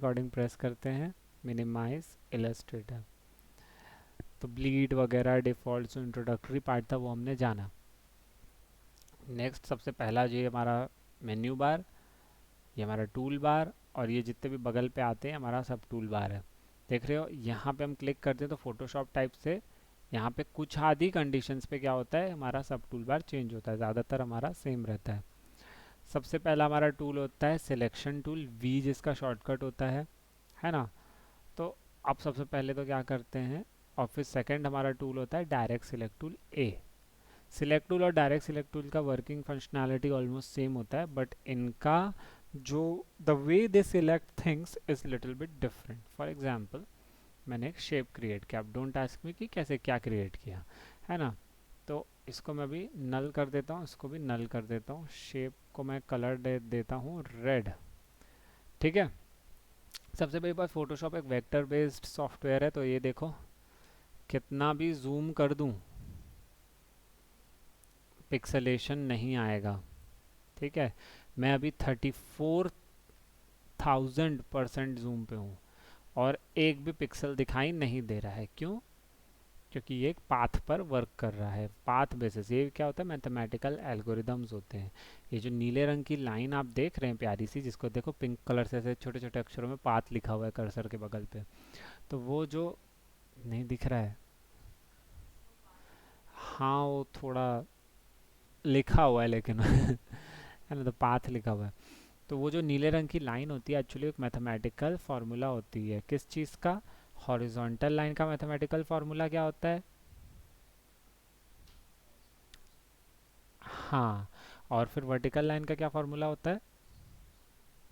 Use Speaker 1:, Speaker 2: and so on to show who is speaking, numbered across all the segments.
Speaker 1: Recording press करते हैं, minimise Illustrator. तो ब्लीड वगैरह डिफ़ॉल्ट जो इंट्रोडक्टरी पार्ट था वो हमने जाना। नेक्स्ट सबसे पहला जो हमारा मेन्यू बार, ये हमारा टूल बार, और ये जितने भी बगल पे आते हैं हमारा सब टूल बार है। देख रहे हो, यहाँ पे हम क्लिक करते हैं तो फोटोशॉप टाइप से यहाँ पे कुछ आदि कंडीशंस पे क्या होता है, हमारा सब टूल बार चेंज होता है, ज़्यादातर हमारा सेम रहता है। सबसे पहला हमारा टूल होता है सिलेक्शन टूल, वी जिसका शॉर्टकट होता है ना। तो अब सबसे पहले तो क्या करते हैं, और फिर सेकंड हमारा टूल होता है डायरेक्ट सिलेक्ट टूल ए। सिलेक्ट टूल और डायरेक्ट सिलेक्ट टूल का वर्किंग फंक्शनैलिटी ऑलमोस्ट सेम होता है, बट इनका जो the way they select things is little bit different. For example, मैंने एक शेप क्रिएट किया, अब डोंट आस्क मी कि कैसे क्या क्रिएट किया, है ना। तो इसको मैं भी नल कर देता हूँ, इसको भी नल कर देता हूँ, शेप को मैं कलर दे देता हूँ रेड। ठीक है। सबसे पहली बात, फोटोशॉप एक वेक्टर बेस्ड सॉफ्टवेयर है, तो ये देखो कितना भी जूम कर दूं पिक्सेलेशन नहीं आएगा। ठीक है। मैं अभी 34,000% जूम पे हूँ और एक भी पिक्सल दिखाई नहीं दे रहा है। क्यों? क्योंकि ये एक पाथ पर वर्क कर रहा है, पाथ बेसिस। ये क्या होता है, मैथमेटिकल एल्गोरिदम्स होते हैं। ये जो नीले रंग की लाइन आप देख रहे हैं प्यारी सी, जिसको देखो पिंक कलर से ऐसे छोटे छोटे अक्षरों में पाथ लिखा हुआ है कर्सर के बगल पे, तो वो जो नहीं दिख रहा है, हाँ वो थोड़ा लिखा हुआ है लेकिन है ना, तो पाथ लिखा हुआ है। तो वो जो नीले रंग की लाइन होती है एक्चुअली एक मैथमेटिकल फार्मूला होती है। किस चीज़ का? हॉरिजॉन्टल लाइन का मैथमेटिकल फार्मूला क्या होता है? हाँ। और फिर वर्टिकल लाइन का क्या फार्मूला होता है?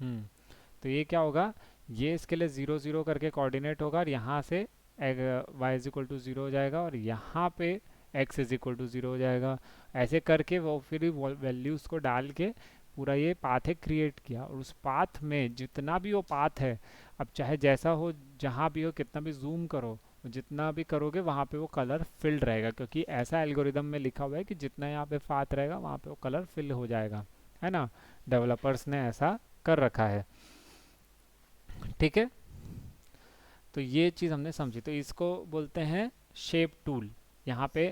Speaker 1: हम्म। तो ये क्या होगा, ये इसके लिए ज़ीरो ज़ीरो करके कोऑर्डिनेट होगा, और यहाँ से y is equal to zero हो जाएगा, और यहाँ पे x is equal to zero हो जाएगा। ऐसे करके वो फिर वैल्यूज़ को डाल के पूरा ये पाथ है क्रिएट किया, और उस पाथ में जितना भी वो पाथ है, अब चाहे जैसा हो, जहाँ भी हो, कितना भी जूम करो, जितना भी करोगे वहाँ पे वो कलर फिल्ड रहेगा, क्योंकि ऐसा एल्गोरिदम में लिखा हुआ है कि जितना यहाँ पे पाथ रहेगा वहाँ पे वो कलर फिल हो जाएगा, है ना। डेवलपर्स ने ऐसा कर रखा है। ठीक है। तो ये चीज़ हमने समझी, तो इसको बोलते हैं शेप टूल। यहाँ पे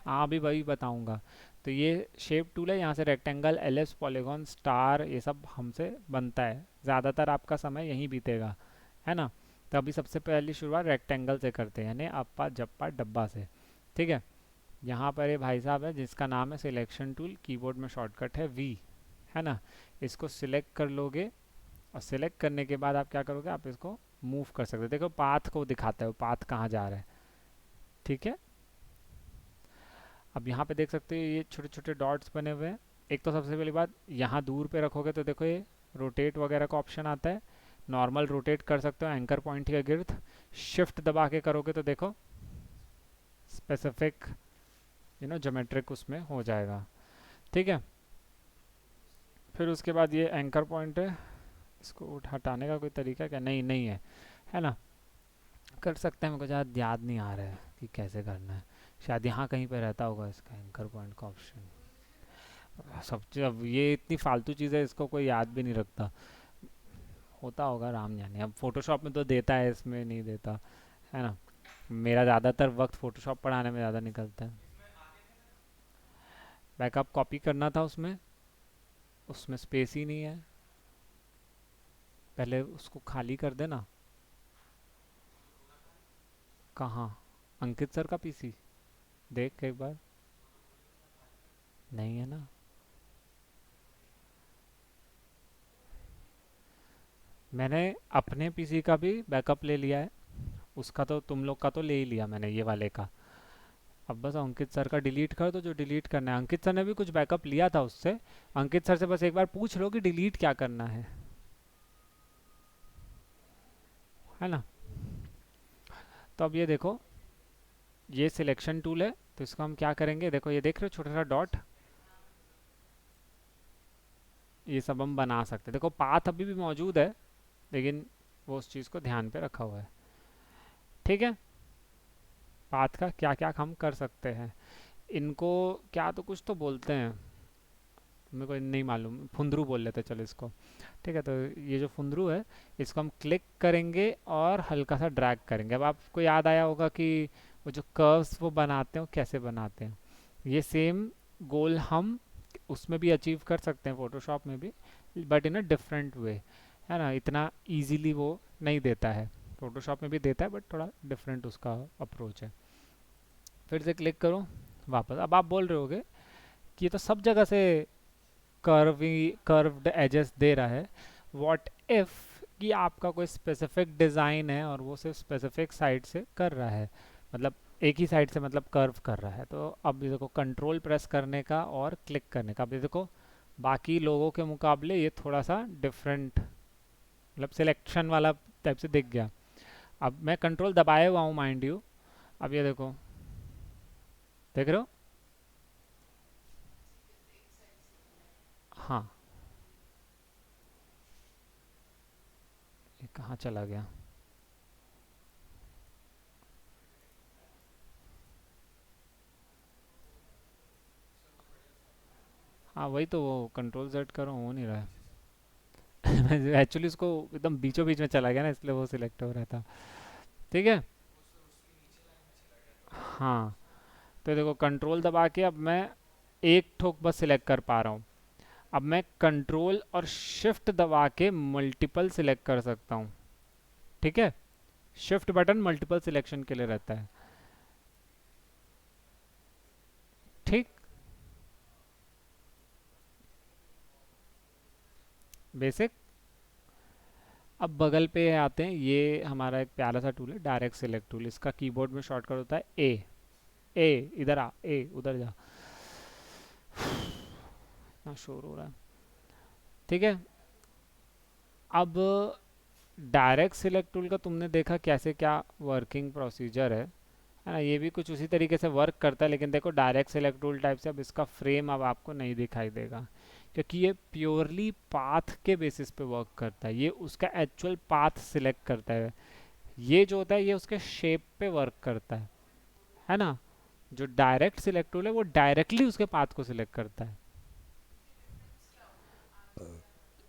Speaker 1: हाँ अभी वही बताऊंगा। तो ये शेप टूल है, यहाँ से रेक्टेंगल, एलिप्स, पॉलीगॉन, स्टार, ये सब हमसे बनता है। ज़्यादातर आपका समय यहीं बीतेगा, है ना। तो अभी सबसे पहली शुरुआत रेक्टेंगल से करते हैं, यानी अप्पा जप्पा डब्बा से। ठीक है। यहाँ पर ये भाई साहब है जिसका नाम है सिलेक्शन टूल, कीबोर्ड में शॉर्टकट है वी, है ना। इसको सिलेक्ट कर लोगे, और सिलेक्ट करने के बाद आप क्या करोगे, आप इसको मूव कर सकते हो। देखो पाथ को दिखाता है, वो पाथ कहाँ जा रहा है। ठीक है। अब यहाँ पे देख सकते हो ये छोटे छोटे डॉट्स बने हुए हैं। एक तो सबसे पहली बात, यहाँ दूर पे रखोगे तो देखो ये रोटेट वगैरह का ऑप्शन आता है, नॉर्मल रोटेट कर सकते हो एंकर पॉइंट के गिर्द। शिफ्ट दबा के करोगे तो देखो स्पेसिफिक ज्योमेट्रिक उसमें हो जाएगा। ठीक है। फिर उसके बाद ये एंकर पॉइंट है, इसको हटाने का कोई तरीका क्या? नहीं, नहीं है, है ना। कर सकते हैं, मेरे को ज़्यादा याद नहीं आ रहा है कि कैसे करना है। शायद यहाँ कहीं पे रहता होगा इसका एंकर पॉइंट का ऑप्शन। सब चीज़, अब ये इतनी फालतू चीज़ है, इसको कोई याद भी नहीं रखता। होता होगा, राम जाने। अब फोटोशॉप में तो देता है, इसमें नहीं देता, है ना। मेरा ज़्यादातर वक्त फोटोशॉप पढ़ाने में ज़्यादा निकलता है। बैकअप कॉपी करना था उसमें, उसमें स्पेस ही नहीं है। पहले उसको खाली कर देना। कहाँ? अंकित सर का पीसी देख एक बार। नहीं है ना। मैंने अपने पीसी का भी बैकअप ले लिया है, उसका तो तुम लोग का तो ले ही लिया मैंने, ये वाले का। अब बस अंकित सर का डिलीट कर दो, जो डिलीट करना है। अंकित सर ने भी कुछ बैकअप लिया था उससे। अंकित सर से बस एक बार पूछ लो कि डिलीट क्या करना है ना। तो अब ये देखो, ये सिलेक्शन टूल है, तो इसको हम क्या करेंगे, देखो ये देख रहे हो छोटा सा डॉट, ये सब हम बना सकते हैं। देखो पाथ अभी भी मौजूद है, लेकिन वो उस चीज़ को ध्यान पे रखा हुआ है। ठीक है। पाथ का क्या क्या हम कर सकते हैं, इनको क्या तो कुछ तो बोलते हैं, मेरे को नहीं मालूम, फुंदरू बोल लेते हैं, चलो इसको। ठीक है, तो ये जो फुंदरू है, इसको हम क्लिक करेंगे और हल्का सा ड्रैग करेंगे। अब आपको याद आया होगा कि वो जो कर्व्स वो बनाते हैं वो कैसे बनाते हैं। ये सेम गोल हम उसमें भी अचीव कर सकते हैं, फोटोशॉप में भी, but in a different way, है ना। इतना इजीली वो नहीं देता है, फोटोशॉप में भी देता है बट थोड़ा डिफरेंट उसका अप्रोच है। फिर से क्लिक करो वापस। अब आप बोल रहे होगे कि ये तो सब जगह से कर्व्ड एजेस दे रहा है, व्हाट इफ कि आपका कोई स्पेसिफिक डिज़ाइन है और वो सिर्फ स्पेसिफिक साइड से कर रहा है, मतलब एक ही साइड से मतलब कर्व कर रहा है। तो अब ये देखो, कंट्रोल प्रेस करने का और क्लिक करने का, अब ये देखो बाकी लोगों के मुकाबले ये थोड़ा सा डिफरेंट, मतलब सिलेक्शन वाला टाइप से दिख गया। अब मैं कंट्रोल दबाए हुआ हूँ माइंड यू, अब ये देखो, देख रहे हो। हाँ, ये कहाँ चला गया। हाँ वही तो, वो कंट्रोल जेड करो हो नहीं रहा है। मैं एक्चुअली उसको एकदम बीचों बीच में चला गया ना, इसलिए वो सिलेक्ट हो रहा था। ठीक है। हाँ, तो देखो कंट्रोल दबा के अब मैं एक ठोक बस सिलेक्ट कर पा रहा हूँ। अब मैं कंट्रोल और शिफ्ट दबा के मल्टीपल सिलेक्ट कर सकता हूँ। ठीक है, शिफ्ट बटन मल्टीपल सिलेक्शन के लिए रहता है। ठीक, बेसिक। अब बगल पे आते हैं, ये हमारा एक प्यारा सा टूल है, डायरेक्ट सिलेक्ट टूल। इसका कीबोर्ड में शॉर्टकट होता है ए। ए, इधर आ, ए उधर जा, इतना शोर हो रहा है। ठीक है। अब डायरेक्ट सिलेक्ट टूल का तुमने देखा कैसे क्या वर्किंग प्रोसीजर है ना। ये भी कुछ उसी तरीके से वर्क करता है, लेकिन देखो डायरेक्ट सिलेक्ट टूल टाइप से अब इसका फ्रेम अब आपको नहीं दिखाई देगा, क्योंकि ये प्योरली पाथ के बेसिस पे वर्क करता है। ये उसका एक्चुअल पाथ सिलेक्ट करता है। ये जो होता है ये उसके शेप पे वर्क करता है ना। जो डायरेक्ट सिलेक्ट टूल है वो डायरेक्टली उसके पाथ को सिलेक्ट करता है।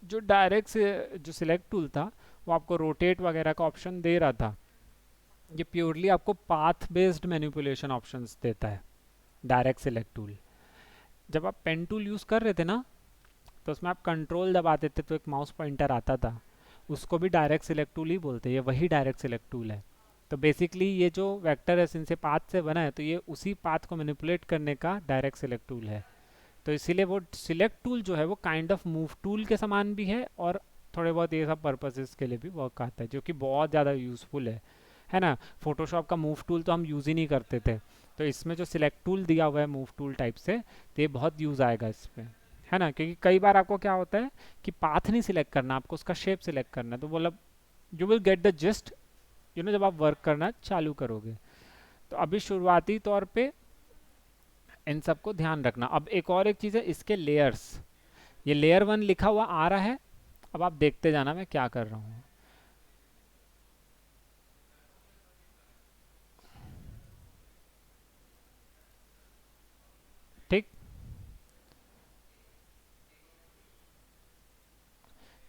Speaker 1: जो डायरेक्ट से जो सिलेक्ट टूल था वो आपको रोटेट वगैरह का ऑप्शन दे रहा था, ये प्योरली आपको पाथ बेस्ड मैनिपुलेशन ऑप्शंस देता है डायरेक्ट सिलेक्ट टूल। जब आप पेन टूल यूज़ कर रहे थे ना, तो उसमें आप कंट्रोल दबाते थे तो एक माउस पॉइंटर आता था, उसको भी डायरेक्ट सिलेक्ट टूल ही बोलते हैं। ये वही डायरेक्ट सिलेक्ट टूल है। तो बेसिकली ये जो वेक्टर है इनसे पाथ से बना है, तो ये उसी पाथ को मैनिपुलेट करने का डायरेक्ट सिलेक्ट टूल है। तो इसीलिए वो सिलेक्ट टूल जो है वो काइंड ऑफ मूव टूल के समान भी है, और थोड़े बहुत ये सब पर्पसेस के लिए भी वर्क आता है, जो कि बहुत ज़्यादा यूज़फुल है ना। फोटोशॉप का मूव टूल तो हम यूज़ ही नहीं करते थे, तो इसमें जो सिलेक्ट टूल दिया हुआ है मूव टूल टाइप से, तो ये बहुत यूज़ आएगा इसमें, है ना। क्योंकि कई बार आपको क्या होता है कि पाथ नहीं सिलेक्ट करना, आपको उसका शेप सिलेक्ट करना है, तो मतलब you will get the gist, जब आप वर्क करना चालू करोगे। तो अभी शुरुआती तौर पे इन सबको ध्यान रखना। अब एक और एक चीज़ है, इसके लेयर्स, ये लेयर 1 लिखा हुआ आ रहा है। अब आप देखते जाना मैं क्या कर रहा हूँ। ठीक,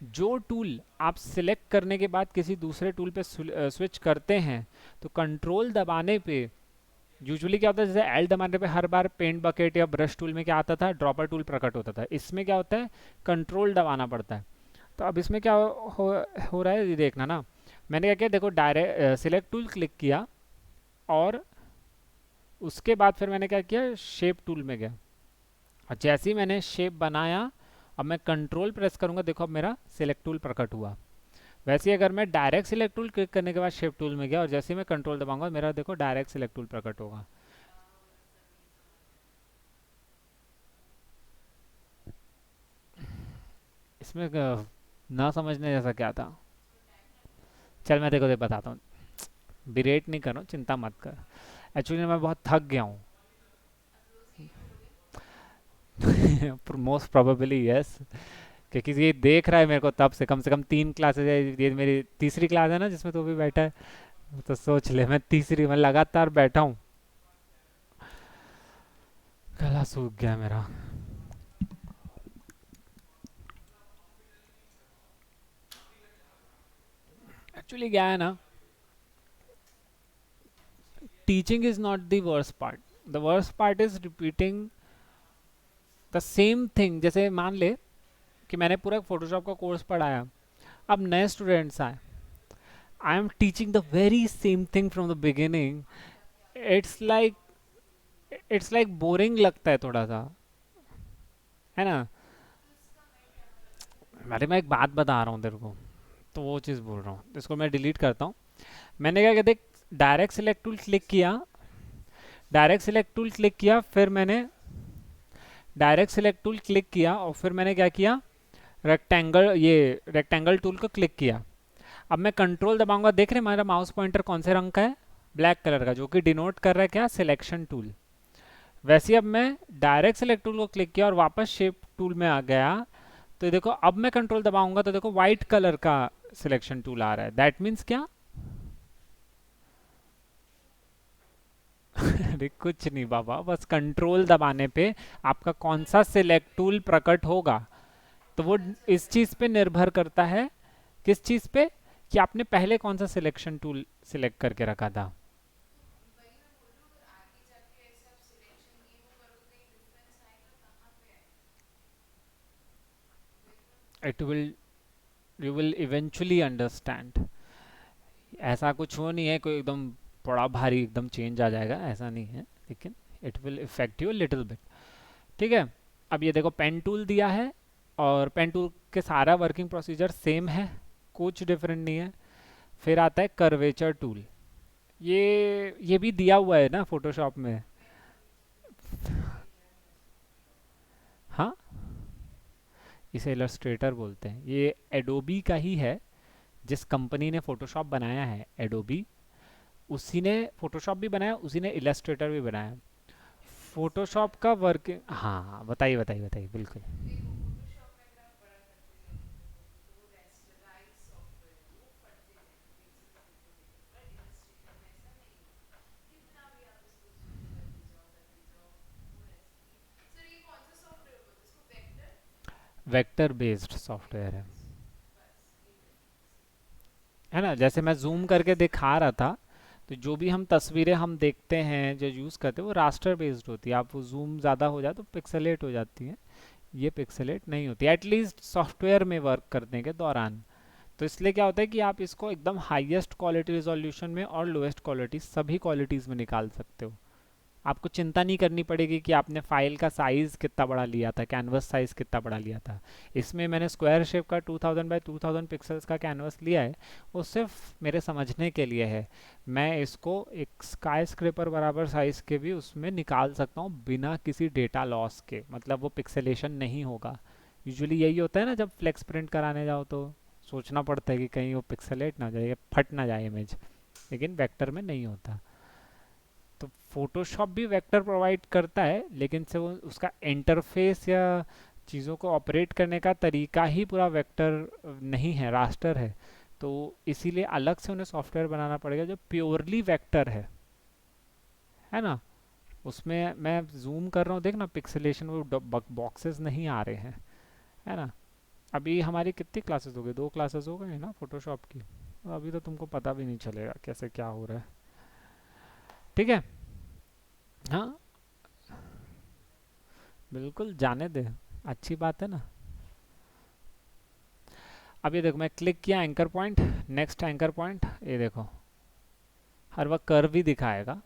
Speaker 1: जो टूल आप सिलेक्ट करने के बाद किसी दूसरे टूल पे स्विच करते हैं, तो कंट्रोल दबाने पे यूजुअली क्या होता है, जैसे एल दबाने पे हर बार पेंट बकेट या ब्रश टूल में क्या आता था, ड्रॉपर टूल प्रकट होता था। इसमें क्या होता है, कंट्रोल दबाना पड़ता है। तो अब इसमें क्या हो रहा है ये देखना ना। मैंने क्या किया, देखो डायरेक्ट सिलेक्ट टूल क्लिक किया, और उसके बाद फिर मैंने क्या किया, शेप टूल में गया, और जैसे ही मैंने शेप बनाया, अब मैं कंट्रोल प्रेस करूंगा, देखो अब मेरा सिलेक्ट टूल प्रकट हुआ। वैसे ही अगर मैं डायरेक्ट सिलेक्ट टूल क्लिक करने के बाद शेप टूल में गया, और जैसे ही मैं कंट्रोल दबाऊंगा, मेरा देखो डायरेक्ट सिलेक्ट टूल प्रकट होगा। इसमें ना समझने जैसा क्या था। चल मैं देखो बताता हूँ, बिरेट नहीं कर रहा हूँ, चिंता मत कर। एक्चुअली मैं बहुत थक गया हूँ। मोस्ट प्रोबेबली यस, क्योंकि ये देख रहा है मेरे को तब से कम 3 क्लासेज है, ये मेरी तीसरी क्लास है ना जिसमें तू भी बैठा है। तो सोच ले, मैं तीसरी में लगातार बैठा हूँ। गला सूख गया मेरा। एक्चुअली क्या है ना, teaching is not the worst part, the worst part is repeating the same thing. जैसे मान ले कि मैंने पूरा फोटोशॉप का कोर्स पढ़ाया, अब नए स्टूडेंट्स आए, I am teaching the very same thing from the beginning. It's like boring लगता है थोड़ा सा, है ना। अरे मैं एक बात बता रहा हूँ तेरे को, तो वो चीज़ बोल रहा हूँ, इसको मैं डिलीट करता हूँ। मैंने क्या कहते, डायरेक्ट सिलेक्ट टूल क्लिक किया, डायरेक्ट सिलेक्ट टूल क्लिक किया, फिर मैंने डायरेक्ट सिलेक्ट टूल क्लिक किया और फिर मैंने क्या किया, रेक्टेंगल, ये रेक्टेंगल टूल को क्लिक किया। अब मैं कंट्रोल दबाऊंगा, देख रहे हैं हमारा माउस पॉइंटर कौन से रंग का है, ब्लैक कलर का, जो कि डिनोट कर रहा है क्या, सिलेक्शन टूल। वैसे ही अब मैं डायरेक्ट सिलेक्ट टूल को क्लिक किया और वापस शेप टूल में आ गया, तो देखो अब मैं कंट्रोल दबाऊंगा तो देखो व्हाइट कलर का सिलेक्शन टूल आ रहा है। दैट मीन्स क्या अरे कुछ नहीं बाबा, बस कंट्रोल दबाने पे आपका कौन सा सिलेक्ट टूल प्रकट होगा, तो वो इस चीज पे निर्भर करता है। किस चीज पे, कि आपने पहले कौन सा सिलेक्शन टूल सिलेक्ट करके रखा था। It will, you will eventually understand. ऐसा कुछ वो नहीं है कोई एकदम बड़ा भारी एकदम चेंज आ जाएगा, ऐसा नहीं है, लेकिन it will effect you little bit. ठीक है। अब ये देखो पेन टूल दिया है, और पेन टूल के सारा वर्किंग प्रोसीजर सेम है, कुछ डिफरेंट नहीं है। फिर आता है कर्वेचर टूल, ये भी दिया हुआ है ना फोटोशॉप में। हाँ, इसे इलस्ट्रेटर बोलते हैं, ये एडोबी का ही है। जिस कंपनी ने फोटोशॉप बनाया है, एडोबी, उसी ने फोटोशॉप भी बनाया, उसी ने इलस्ट्रेटर भी बनाया। फोटोशॉप का वर्किंग, हाँ बताइए बताइए बताइए, बिल्कुल। वेक्टर बेस्ड सॉफ्टवेयर है ना। जैसे मैं जूम करके दिखा रहा था, तो जो भी हम तस्वीरें हम देखते हैं जो यूज़ करते हैं वो रास्टर बेस्ड होती है। आप वो जूम ज़्यादा हो जाए तो पिक्सेलेट हो जाती है, ये पिक्सेलेट नहीं होती, एटलीस्ट सॉफ्टवेयर में वर्क करने के दौरान। तो इसलिए क्या होता है कि आप इसको एकदम हाईएस्ट क्वालिटी रिजोल्यूशन में और लोएस्ट क्वालिटी, सभी क्वालिटीज़ में निकाल सकते हो। आपको चिंता नहीं करनी पड़ेगी कि आपने फाइल का साइज़ कितना बड़ा लिया था, कैनवस साइज़ कितना बड़ा लिया था। इसमें मैंने स्क्वायर शेप का 2000 बाई 2000 पिक्सल्स का कैनवस लिया है, वो सिर्फ मेरे समझने के लिए है। मैं इसको एक स्काई स्क्रेपर बराबर साइज़ के भी उसमें निकाल सकता हूँ बिना किसी डेटा लॉस के, मतलब वो पिक्सेलेशन नहीं होगा। यूजुअली यही होता है ना, जब फ्लेक्स प्रिंट कराने जाओ तो सोचना पड़ता है कि कहीं वो पिक्सेलेट ना हो जाए, फट ना जाए इमेज, लेकिन वेक्टर में नहीं होता। तो फोटोशॉप भी वेक्टर प्रोवाइड करता है, लेकिन से वो उसका इंटरफेस या चीज़ों को ऑपरेट करने का तरीका ही पूरा वेक्टर नहीं है, रास्टर है। तो इसीलिए अलग से उन्हें सॉफ्टवेयर बनाना पड़ेगा जो प्योरली वेक्टर है ना। उसमें मैं जूम कर रहा हूँ, देख ना पिक्सेलेशन, वो बॉक्सेस नहीं आ रहे हैं, है ना। अभी हमारी कितनी क्लासेस हो गई, 2 क्लासेस हो गए ना फोटोशॉप की, तो अभी तो तुमको पता भी नहीं चलेगा कैसे क्या हो रहा है। ठीक है। हाँ, बिल्कुल जाने दे, अच्छी बात है ना। अब ये देखो मैं क्लिक किया anchor point, next anchor point, ये देखो हर वक्त कर्व भी दिखाएगा।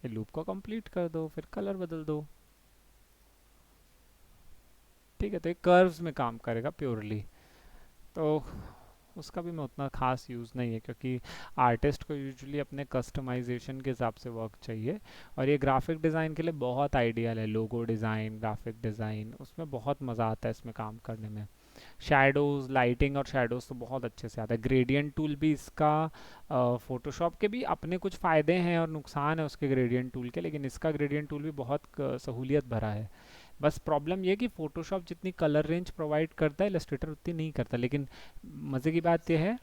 Speaker 1: ये लूप को कंप्लीट कर दो, फिर कलर बदल दो। ठीक है, तो ये कर्व्स में काम करेगा प्योरली। तो उसका भी मैं उतना खास यूज़ नहीं है, क्योंकि आर्टिस्ट को यूजुअली अपने कस्टमाइजेशन के हिसाब से वर्क चाहिए। और ये ग्राफिक डिज़ाइन के लिए बहुत आइडियल है, लोगो डिज़ाइन, ग्राफिक डिज़ाइन, उसमें बहुत मज़ा आता है इसमें काम करने में। शैडोज़, लाइटिंग और शैडोज़ तो बहुत अच्छे से आता है। ग्रेडियंट टूल भी इसका, फोटोशॉप के भी अपने कुछ फ़ायदे हैं और नुकसान है उसके ग्रेडियंट टूल के, लेकिन इसका ग्रेडियंट टूल भी बहुत सहूलियत भरा है। बस प्रॉब्लम ये कि फोटोशॉप जितनी कलर रेंज प्रोवाइड करता है, इलस्ट्रेटर उतनी नहीं करता। लेकिन मज़े की बात यह है,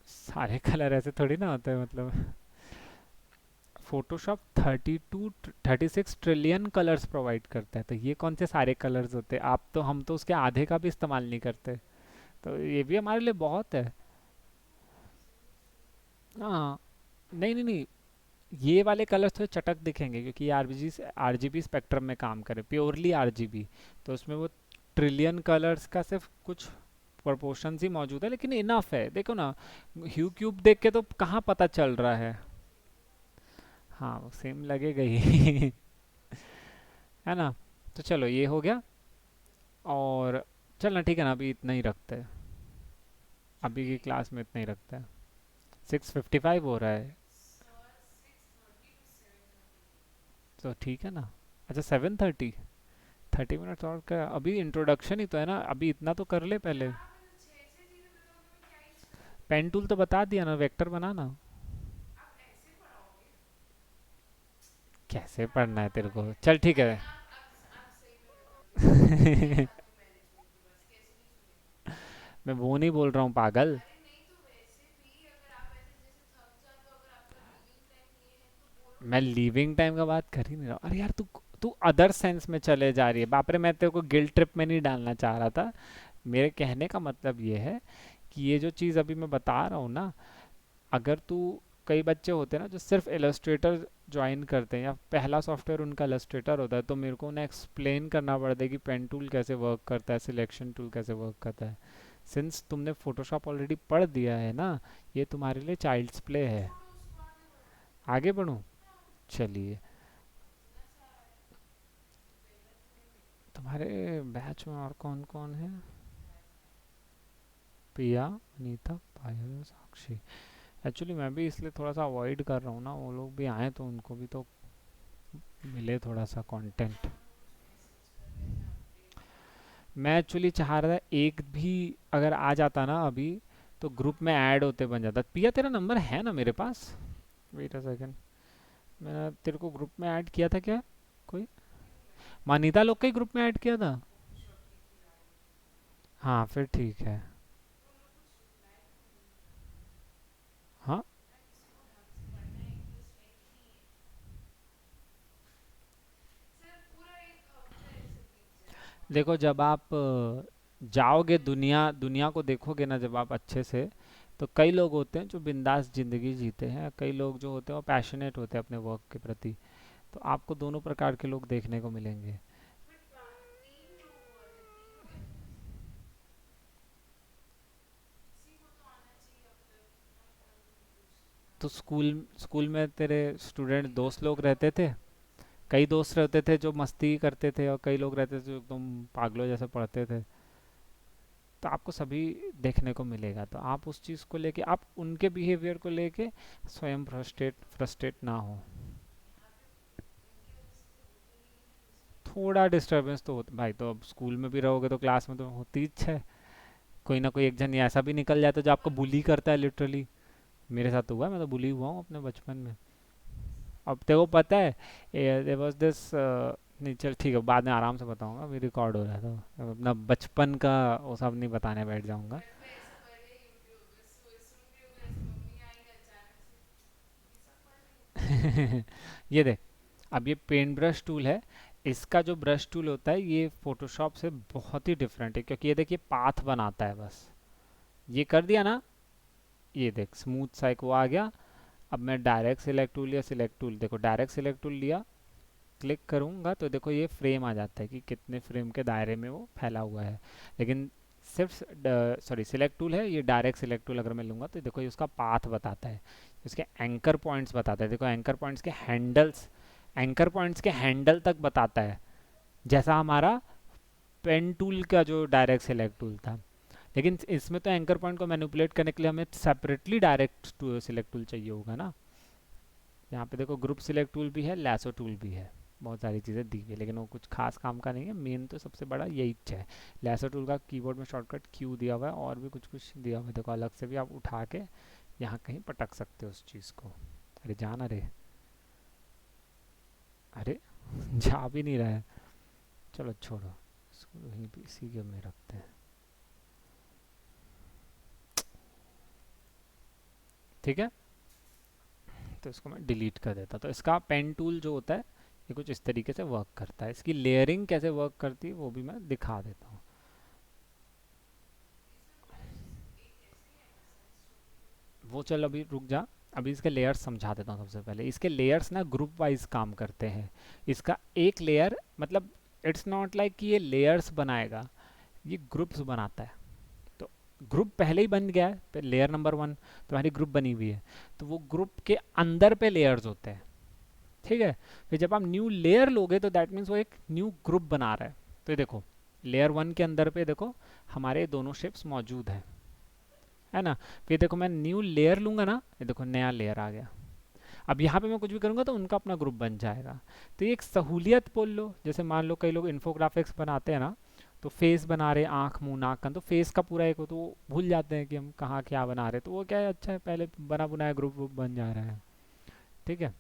Speaker 1: सारे कलर ऐसे थोड़ी ना होते हैं, मतलब फोटोशॉप 36 ट्रिलियन कलर्स प्रोवाइड करता है, तो ये कौन से सारे कलर्स होते हैं? आप तो, हम तो उसके आधे का भी इस्तेमाल नहीं करते, तो ये भी हमारे लिए बहुत है। हाँ, नहीं नहीं नहीं, ये वाले कलर्स थोड़े चटक दिखेंगे क्योंकि ये आरजीबी स्पेक्ट्रम में काम करे, प्योरली आरजीबी। तो उसमें वो ट्रिलियन कलर्स का सिर्फ कुछ प्रोपोर्शन ही मौजूद है, लेकिन इनफ है, देखो ना। ह्यू क्यूब देख के तो कहाँ पता चल रहा है। हाँ, सेम लगेगा ही है ना। तो चलो ये हो गया। और चलना ठीक है ना, अभी इतना ही रखते हैं। अभी की क्लास में इतना ही रखते हैं। 6:55 हो रहा है, तो ठीक है ना। अच्छा, 7:30, 30 मिनट्स और का, अभी इंट्रोडक्शन ही तो है ना, अभी इतना तो कर ले पहले। पेन टूल तो बता दिया ना, वेक्टर बनाना। कैसे पढ़ना है तेरे को, चल ठीक है मैं वो नहीं बोल रहा हूँ पागल। मैं लीविंग टाइम का बात कर ही नहीं रहा हूँ। अरे यार, तू तू अदर सेंस में चले जा रही है, बाप रे, मैं तेरे को गिल्ट ट्रिप में नहीं डालना चाह रहा था। मेरे कहने का मतलब ये है कि ये जो चीज़ अभी मैं बता रहा हूँ ना, अगर तू, कई बच्चे होते हैं ना जो सिर्फ इलस्ट्रेटर ज्वाइन करते हैं या पहला सॉफ्टवेयर उनका इलस्ट्रेटर होता है, तो मेरे को उन्हें एक्सप्लेन करना पड़ता है कि पेन टूल कैसे वर्क करता है, सिलेक्शन टूल कैसे वर्क करता है। सिंस तुमने फोटोशॉप ऑलरेडी पढ़ दिया है ना, ये तुम्हारे लिए चाइल्ड्स प्ले है। आगे बढ़ूँ? चलिए। तुम्हारे बैच में और कौन कौन है? पिया, अनीता, पायल, साक्षी। एक्चुअली मैं भी इसलिए थोड़ा सा अवॉइड कर रहा हूँ ना, वो लोग भी आए तो उनको भी तो मिले थोड़ा सा कंटेंट। मैं एक्चुअली चाह रहा था एक भी अगर आ जाता ना अभी, तो ग्रुप में ऐड होते बन जाता। पिया, तेरा नंबर है ना मेरे पास? वेट अ सेकंड, मैंने तेरे को ग्रुप में ऐड किया था क्या? कोई मानिता लोग के ग्रुप में ऐड किया था? हाँ, फिर ठीक है। हाँ, देखो जब आप जाओगे, दुनिया दुनिया को देखोगे ना जब आप अच्छे से, तो कई लोग होते हैं जो बिंदास जिंदगी जीते हैं, कई लोग जो होते हैं वो पैशनेट होते हैं अपने वर्क के प्रति। तो आपको दोनों प्रकार के लोग देखने को मिलेंगे। तो स्कूल स्कूल में तेरे स्टूडेंट दोस्त लोग रहते थे? कई दोस्त रहते थे जो मस्ती करते थे, और कई लोग रहते थे जो एकदम पागलों जैसे पढ़ते थे। तो आपको सभी देखने को मिलेगा, तो आप उस चीज़ को लेके, आप उनके बिहेवियर को लेके स्वयं फ्रस्ट्रेट फ्रस्ट्रेट ना हो। थोड़ा डिस्टरबेंस तो होता भाई, तो अब स्कूल में भी रहोगे तो क्लास में तो होती ही है। कोई ना कोई एक जन ये ऐसा भी निकल जाता है जो आपको बुली करता है लिटरली। मेरे साथ तो हुआ है, मैं तो बुली हुआ हूँ अपने बचपन में। अब तेरे को पता है, देयर वाज दिस, नहीं चल ठीक है, बाद में आराम से बताऊंगा, अभी रिकॉर्ड हो रहा है तो अब अपना बचपन का वो सब नहीं बताने बैठ जाऊंगा। ये देख, अब ये पेंट ब्रश टूल है, इसका जो ब्रश टूल होता है ये फोटोशॉप से बहुत ही डिफरेंट है, क्योंकि ये देखिए पाथ बनाता है बस। ये कर दिया ना, ये देख स्मूथ सा एक वो आ गया। अब मैं डायरेक्ट सिलेक्ट टूल या सिलेक्ट टूल, देखो डायरेक्ट सिलेक्ट टूल लिया, क्लिक करूँगा तो देखो ये फ्रेम आ जाता है कि कितने फ्रेम के दायरे में वो फैला हुआ है। लेकिन सिर्फ, सॉरी, सिलेक्ट टूल है, ये डायरेक्ट सिलेक्ट टूल अगर मैं लूँगा तो देखो ये उसका पाथ बताता है, इसके एंकर पॉइंट्स बताता है, देखो एंकर पॉइंट्स के हैंडल्स, एंकर पॉइंट्स के हैंडल तक बताता है, जैसा हमारा पेन टूल का जो डायरेक्ट सिलेक्ट टूल था। लेकिन इसमें तो एंकर पॉइंट को मैनिपुलेट करने के लिए हमें सेपरेटली डायरेक्ट सिलेक्ट टूल चाहिए होगा ना। यहाँ पे देखो ग्रुप सिलेक्ट टूल भी है, लैसो टूल भी है, बहुत सारी चीज़ें दी हुई है, लेकिन वो कुछ खास काम का नहीं है, मेन तो सबसे बड़ा यही है। लैसो टूल का कीबोर्ड में शॉर्टकट क्यू दिया हुआ है, और भी कुछ कुछ दिया हुआ है, देखो अलग से भी आप उठा के यहाँ कहीं पटक सकते हो उस चीज़ को। अरे जाना रे, अरे जा भी नहीं रहा है। चलो छोड़ो, इसको यहीं पे इसी के में रखते हैं, ठीक है। तो इसको मैं डिलीट कर देता। तो इसका पेन टूल जो होता है ये कुछ इस तरीके से वर्क करता है। इसकी लेयरिंग कैसे वर्क करती है वो भी मैं दिखा देता हूँ। वो चल अभी रुक जा, अभी इसके लेयर्स समझा देता हूँ। सबसे पहले इसके लेयर्स ना ग्रुप वाइज काम करते हैं। इसका एक लेयर मतलब इट्स नॉट लाइक कि ये लेयर्स बनाएगा, ये ग्रुप्स बनाता है। तो ग्रुप पहले ही बन गया है, लेयर नंबर 1 तुम्हारी ग्रुप बनी हुई है, तो वो ग्रुप के अंदर पे लेयर्स होते हैं। ठीक है, फिर जब आप न्यू लेयर लोगे तो दैट मीन्स वो एक न्यू ग्रुप बना रहा है। तो ये देखो लेयर 1 के अंदर पे देखो हमारे दोनों शिप्स मौजूद हैं, है ना। फिर देखो मैं न्यू लेयर लूंगा ना, ये देखो नया लेयर आ गया। अब यहाँ पे मैं कुछ भी करूँगा तो उनका अपना ग्रुप बन जाएगा। तो ये एक सहूलियत बोल लो। जैसे मान लो कई लोग इन्फोग्राफिक्स बनाते हैं ना, तो फेस बना रहे, आँख मुंह नाक कान, तो फेस का पूरा एक हो तो वो भूल जाते हैं कि हम कहाँ क्या बना रहे, तो वो क्या है, अच्छा है पहले बना बुनाया ग्रुप ग्रुप बन जा रहा है। ठीक है,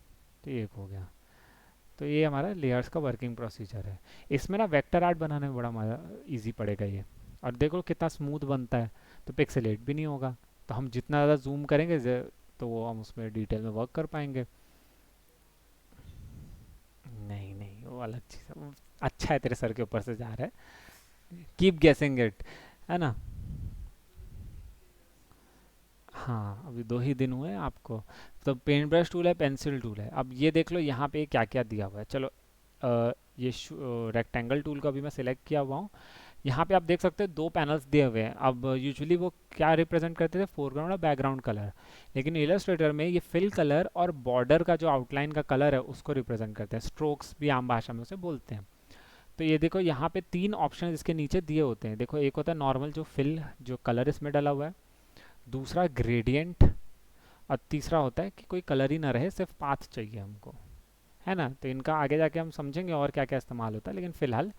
Speaker 1: तो ये एक हो गया। तो ये हमारा लेयर्स का वर्किंग प्रोसीजर है। इसमें ना वेक्टर आर्ट बनाने में बड़ा मजा ईजी पड़ेगा ये। और देखो कितना स्मूथ बनता है, तो पिक्सेलेट भी नहीं होगा। तो हम जितना ज़्यादा जूम करेंगे तो वो हम उसमें डिटेल में वर्क कर पाएंगे। नहीं नहीं, वो अलग चीज़ है अच्छा है तेरे सर के ऊपर से जा रहा है, कीप गेसिंग इट, है ना। हाँ अभी 2 ही दिन हुए हैं आपको। तो पेंट ब्रश टूल है, पेंसिल टूल है। अब ये देख लो यहाँ पे क्या क्या दिया हुआ है। चलो ये रेक्टेंगल टूल को अभी मैं सिलेक्ट किया हुआ हूँ। यहाँ पे आप देख सकते हैं 2 पैनल्स दिए हुए हैं। अब यूजुअली वो क्या रिप्रेजेंट करते थे, फोरग्राउंड और बैकग्राउंड कलर, लेकिन इलस्ट्रेटर में ये फिल कलर और बॉर्डर का जो आउटलाइन का कलर है उसको रिप्रेजेंट करते हैं। स्ट्रोक्स भी आम भाषा में उसे बोलते हैं। तो ये देखो यहाँ पे 3 ऑप्शन इसके नीचे दिए होते हैं। देखो एक होता है नॉर्मल जो फिल जो कलर इसमें डाला हुआ है, दूसरा ग्रेडियंट, और तीसरा होता है कि कोई कलर ही ना रहे, सिर्फ पाथ चाहिए हमको, है ना। तो इनका आगे जाके हम समझेंगे और क्या क्या इस्तेमाल होता है, लेकिन फिलहाल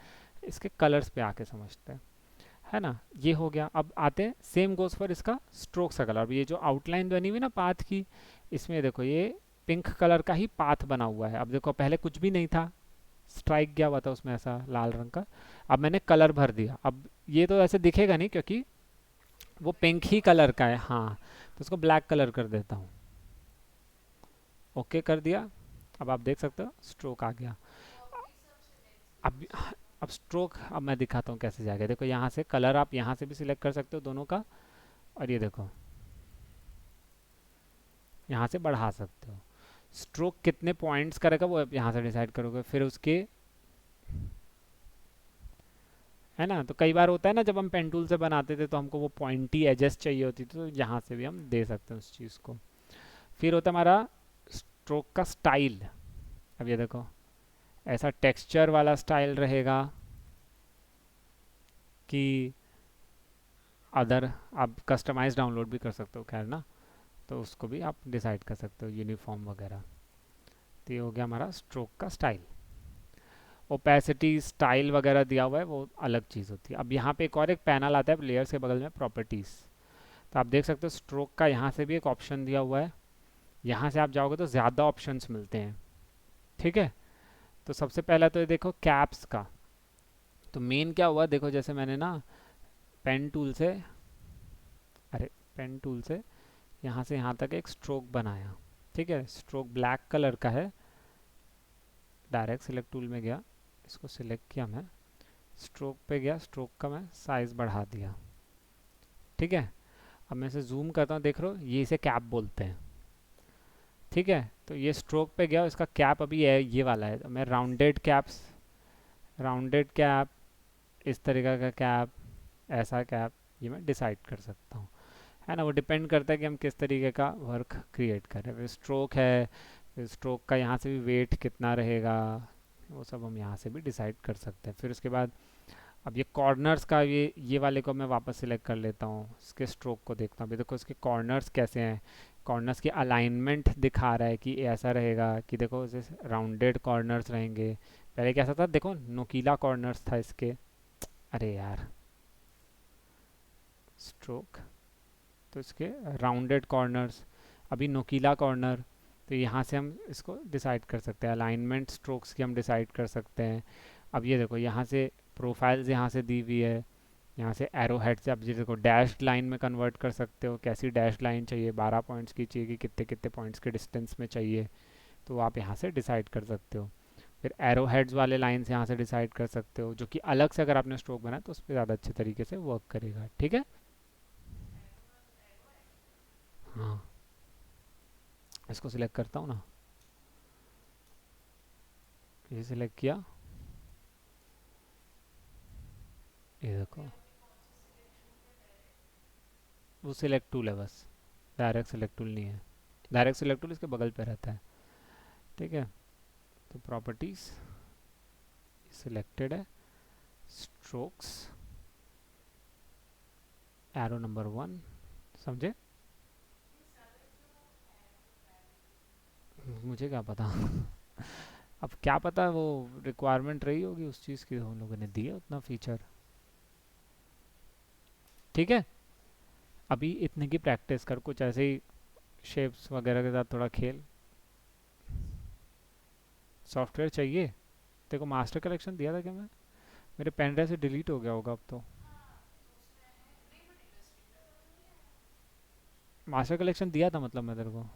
Speaker 1: इसके कलर्स पे आके समझते हैं, है ना। ये हो गया। अब आते हैं सेम गोज फॉर इसका स्ट्रोक्स का कलर। अब ये जो आउटलाइन बनी हुई ना पाथ की, इसमें देखो ये पिंक कलर का ही पाथ बना हुआ है। अब देखो पहले कुछ भी नहीं था, स्ट्राइक गया हुआ था उसमें ऐसा लाल रंग का, अब मैंने कलर भर दिया। अब ये तो ऐसे दिखेगा नहीं क्योंकि वो पिंक ही कलर का है, हाँ। तो उसको ब्लैक कलर कर देता हूँ, ओके कर दिया। अब आप देख सकते हो स्ट्रोक आ गया। अब अब स्ट्रोक अब मैं दिखाता हूँ कैसे जाएगा। देखो यहाँ से कलर आप यहाँ से भी सिलेक्ट कर सकते हो दोनों का, और ये देखो यहाँ से बढ़ा सकते हो। स्ट्रोक कितने पॉइंट्स करेगा वो आप यहाँ से डिसाइड करोगे। फिर उसके, है ना। तो कई बार होता है ना जब हम पेन टूल से बनाते थे तो हमको वो पॉइंटी एजेस चाहिए होती थी, तो यहाँ से भी हम दे सकते हैं उस चीज़ को। फिर होता है हमारा स्ट्रोक का स्टाइल। अब ये देखो ऐसा टेक्सचर वाला स्टाइल रहेगा कि अदर आप कस्टमाइज डाउनलोड भी कर सकते हो, खैर ना। तो उसको भी आप डिसाइड कर सकते हो, यूनिफॉर्म वगैरह। तो ये हो गया हमारा स्ट्रोक का स्टाइल। ओपेसिटी स्टाइल वगैरह दिया हुआ है वो अलग चीज़ होती है। अब यहाँ पे एक पैनल आता है लेयर्स के बगल में, प्रॉपर्टीज़। तो आप देख सकते हो स्ट्रोक का यहाँ से भी एक ऑप्शन दिया हुआ है। यहाँ से आप जाओगे तो ज़्यादा ऑप्शंस मिलते हैं। ठीक है, तो सबसे पहला तो ये देखो कैप्स का। तो मेन क्या हुआ, देखो जैसे मैंने ना पेन टूल से, अरे पेन टूल से यहाँ से यहाँ तक एक स्ट्रोक बनाया। ठीक है, स्ट्रोक ब्लैक कलर का है। डायरेक्ट सिलेक्ट टूल में गया, इसको सिलेक्ट किया मैं, स्ट्रोक पे गया, स्ट्रोक का मैं साइज़ बढ़ा दिया। ठीक है, अब मैं इसे जूम करता हूँ, देख रहे हो ये इसे कैप बोलते हैं। ठीक है, तो ये स्ट्रोक पे गया, इसका कैप अभी ये वाला है। तो मैं राउंडेड कैप्स, राउंडेड कैप, इस तरीका का कैप, ऐसा कैप, ये मैं डिसाइड कर सकता हूँ, है ना। वो डिपेंड करता है कि हम किस तरीके का वर्क क्रिएट कर रहे हैं। फिर स्ट्रोक है, फिर स्ट्रोक का यहाँ से भी वेट कितना रहेगा, वो सब हम यहाँ से भी डिसाइड कर सकते हैं। फिर उसके बाद अब ये कॉर्नर्स का, ये वाले को मैं वापस सिलेक्ट कर लेता हूँ, इसके स्ट्रोक को देखता हूँ। अभी देखो इसके कॉर्नर्स कैसे हैं, कॉर्नर्स की अलाइनमेंट दिखा रहा है कि ऐसा रहेगा कि देखो जैसे राउंडेड कॉर्नर्स रहेंगे। पहले कैसा था, देखो नोकीला कॉर्नर्स था इसके। अरे यार, स्ट्रोक, तो इसके राउंडेड कॉर्नर्स, अभी नोकीला कॉर्नर। तो यहाँ से हम इसको डिसाइड कर सकते हैं, अलाइनमेंट स्ट्रोक्स की हम डिसाइड कर सकते हैं। अब ये देखो यहाँ से प्रोफाइल्स यहाँ से दी हुई है, यहाँ से एरो हेड से आप जैसे को डैश लाइन में कन्वर्ट कर सकते हो, कैसी डैश लाइन चाहिए, 12 पॉइंट्स की चाहिए कि कितने कितने पॉइंट्स के डिस्टेंस में चाहिए, तो आप यहाँ से डिसाइड कर सकते हो। फिर एरो हेड्स वाले लाइन्स यहाँ से डिसाइड कर सकते हो, जो कि अलग से अगर आपने स्ट्रोक बनाया तो उस पर ज़्यादा अच्छे तरीके से वर्क करेगा। ठीक है। हाँ, इसको सिलेक्ट करता हूँ ना, ये सिलेक्ट किया, ये देखो वो सिलेक्ट टूल है बस, डायरेक्ट सिलेक्ट टूल नहीं है। डायरेक्ट सिलेक्ट टूल इसके बगल पे रहता है। ठीक है, तो प्रॉपर्टीज सिलेक्टेड है, स्ट्रोक्स, एरो नंबर 1, समझे? मुझे क्या पता अब क्या पता, वो रिक्वायरमेंट रही होगी उस चीज़ की, हम लोगों ने दी है उतना फीचर। ठीक है, अभी इतने की प्रैक्टिस कर, कुछ ऐसे ही शेप्स वगैरह के साथ थोड़ा खेल। सॉफ्टवेयर चाहिए तेरे को? मास्टर कलेक्शन दिया था क्या मैं? मेरे पेन ड्राइव से डिलीट हो गया होगा अब तो। मास्टर कलेक्शन दिया था मतलब मैं तेरे को,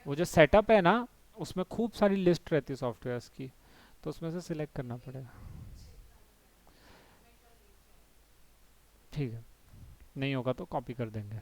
Speaker 1: वो जो सेटअप है ना, उसमें खूब सारी लिस्ट रहती है सॉफ्टवेयर्स की, तो उसमें से सिलेक्ट करना पड़ेगा। ठीक है, नहीं होगा तो कॉपी कर देंगे।